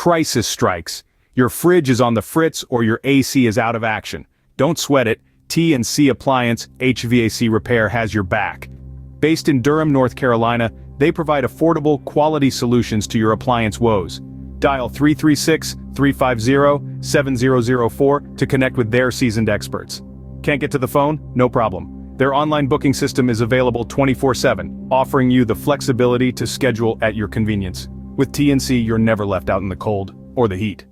crisis strikes, your fridge is on the fritz or your AC is out of action, don't sweat it. T&C Appliance HVAC Repair has your back. Based in Durham, North Carolina, they provide affordable, quality solutions to your appliance woes. Dial 336-350-7004 to connect with their seasoned experts. Can't get to the phone? No problem. Their online booking system is available 24/7, offering you the flexibility to schedule at your convenience. With T&C, you're never left out in the cold or the heat.